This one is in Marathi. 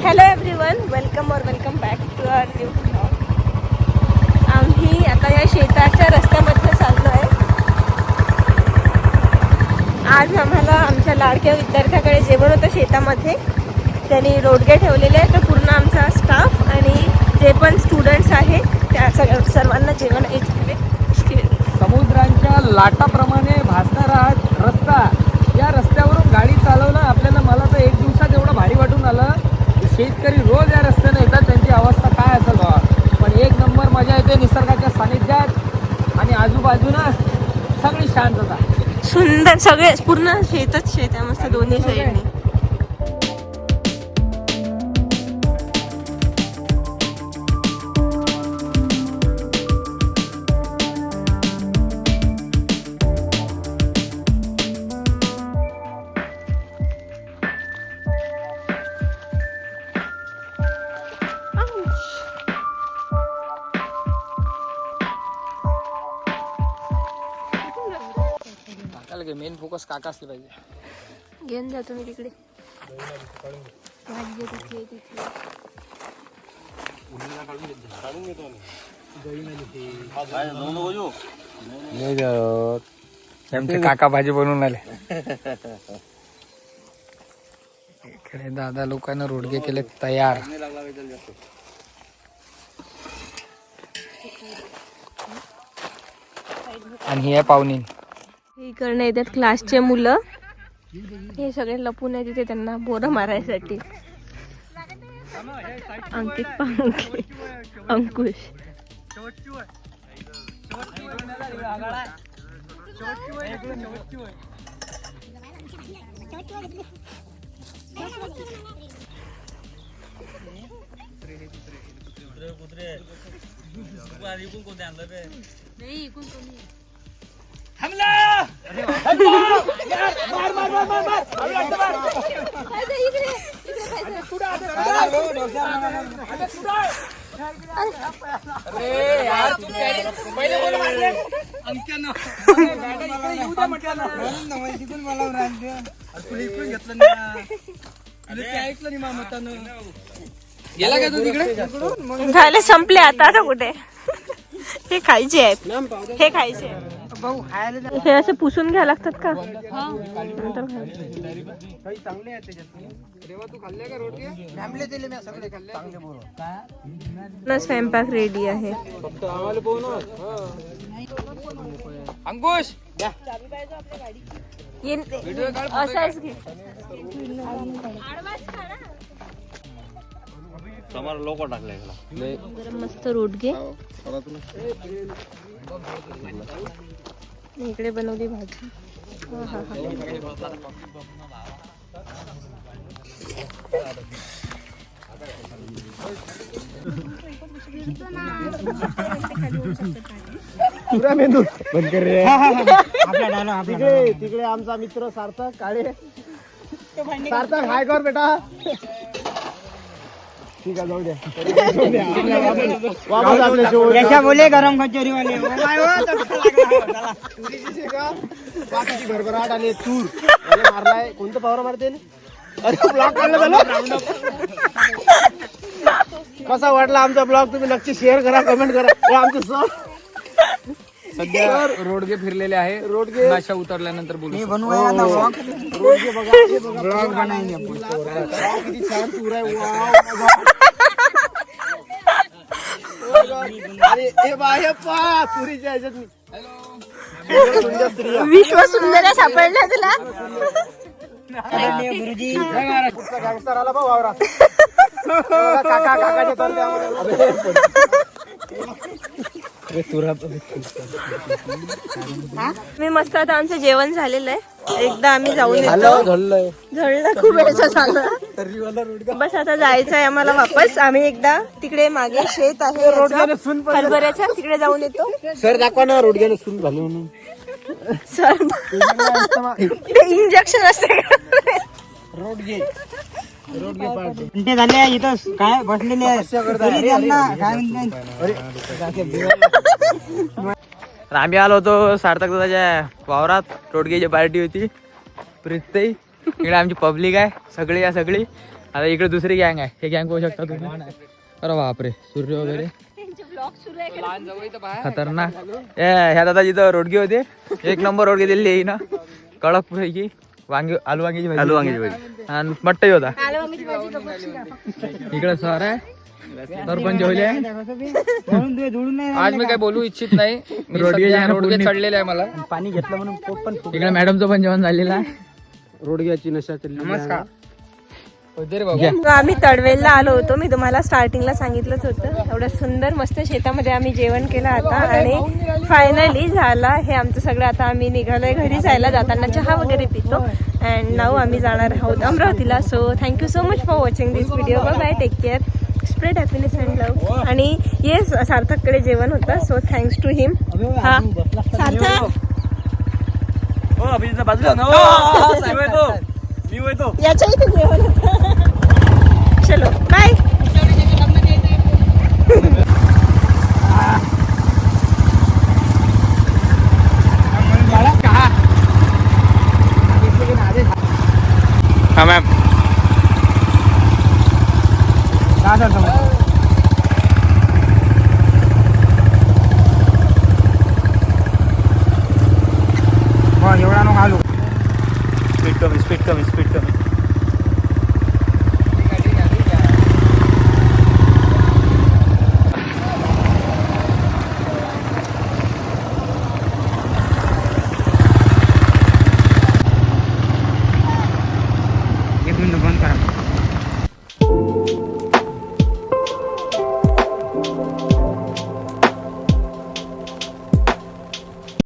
Hello everyone, welcome back to our new blog. आम्ही आता या शेताच्या रस्त्यामध्ये चाललो आहे. आज आम्हाला आमच्या लाडक्या विद्यार्थ्याकडे जेवण होतं शेतामध्ये. त्यांनी रोडगे ठेवलेले आहे. तर पूर्ण आमचा स्टाफ आणि जे पण स्टुडंट्स आहेत त्या सर्वांना जेवण आहे तिकडे. समुद्रांच्या लाटाप्रमाणे भासणारा रस्ता, या रस्त्यावरून गाडी चालवणं आपल्याला मला तर एक दिवसात एवढं भारी वाटून आलं. शेतकरी रोज या रस्त्याने येतात, त्यांची अवस्था काय असेल बाबा. पण एक नंबर मजा येते निसर्गाच्या सानिध्यात आणि आजूबाजूला सगळी शांतता. सुंदर सगळे पूर्ण शेतच शेत आहे मस्त दोन्ही साईडने. मेन फोकस काका असले पाहिजे. घेऊन जातो मी तिकडे. आमचे काका भाजी बनवून आले. इकडे दादा लोकांना रोडगे केले तयार. आणि ही आहे पाहुणी. इकडनं येतात क्लासचे मुलं. हे सगळे लपून आहे तिथे त्यांना बोरं मारायसाठी. अंकित, अंकुश. झाले, संपले आता. आता कुठे हे खायचे आहेत, हे खायचे आहेत. हे असे पुसून घ्यायला लागतात का? स्वयंपाक रेडी आहे. अंकुश असाच घे. लोक टाकले गरम मस्त रोडगे. इकडे बनवली भाजी. पुरा मेंदू बंद कर रे. तिकडे आमचा मित्र सार्थक काळे. सार्थक हाय कर बेटा. ठीक आहे, जाऊ द्या. बोले गरम कचोरी वाले बाकीची भरभराट आली. तूर मारलाय. कोणतं पावर मारते? अरे ब्लॉग काढला झालं. कसा वाटला आमचा ब्लॉग? तुम्ही नक्की शेअर करा, कमेंट करा. हे आमचे सर सध्या रोडगे फिरलेले आहे. रोडगे नाशा उतरल्यानंतर बोलू. रोडगे बघा, ब्लॉग बनाएंगे. किती छान तूर आहे. अरे हे बाय पा पुरीच्या ह्याच्यात विश्व सुंदर सापडला तुला. गुरुजी गँगस्टर आला बा वावरात. काका काकाच्या तोंडावर मी मस्त. आता आमचं जेवण झालेलं आहे. एकदा आम्ही जाऊन येतो. झळलं खूप वेळचं झालं. बस आता जायचं आहे आम्हाला वापस. आम्ही एकदा तिकडे मागे शेत आहे हरभऱ्याच्या, तिकडे जाऊन येतो. सर दाखवा ना रोडग्याने सून झाली म्हणून. सर इंजेक्शन असते. रोडगे घंटे झाले इथं काय बसलेले आम्ही आलो होतो सार्थक दादाच्या वावरात. रोडगेची पार्टी होती. प्रीतई इकडे आमची पब्लिक आहे सगळी. आता इकडे दुसरी गँग आहे. हे गँग पाहू शकता तुम्ही. अरे बापरे, सूर्य वगैरे खतरनाक. ह्या दादा जिथं रोडगी होते, एक नंबर रोडगी दिली आहे ना, कडक पैकी. वांगी आलू वांग्याची भाजी आणि मट्टही होता. इकडे सर आहे, सरपंच जेवले. आज मी काय बोलू इच्छित नाही. रोडगे चढलेले आहे मला. पाणी घेतलं म्हणून पोट पण इकडे मॅडमचं पण जेवण झालेलं आहे. रोडग्याची नशा केली. नमस्कार. आम्ही तडवेलला आलो होतो. मी तुम्हाला स्टार्टिंगला सांगितलंच होतं. एवढं सुंदर मस्त शेतामध्ये आम्ही जेवण केलं आता आणि फायनली झाला हे आमचं सगळं. आता आम्ही निघालोय घरी जायला. जाताना चहा वगैरे पितो अँड नाऊ आम्ही जाणार आहोत अमरावतीला. So thank you so much for watching this video. Bye, take care, spread happiness and love. आणि ये सार्थककडे जेवण होतं, सो थँक्स टू हिम. हा सार्थक याच्या इथे जेवण होतं. चलो बाय. हा मॅम. एवढा नको आलो. स्पीड कमी.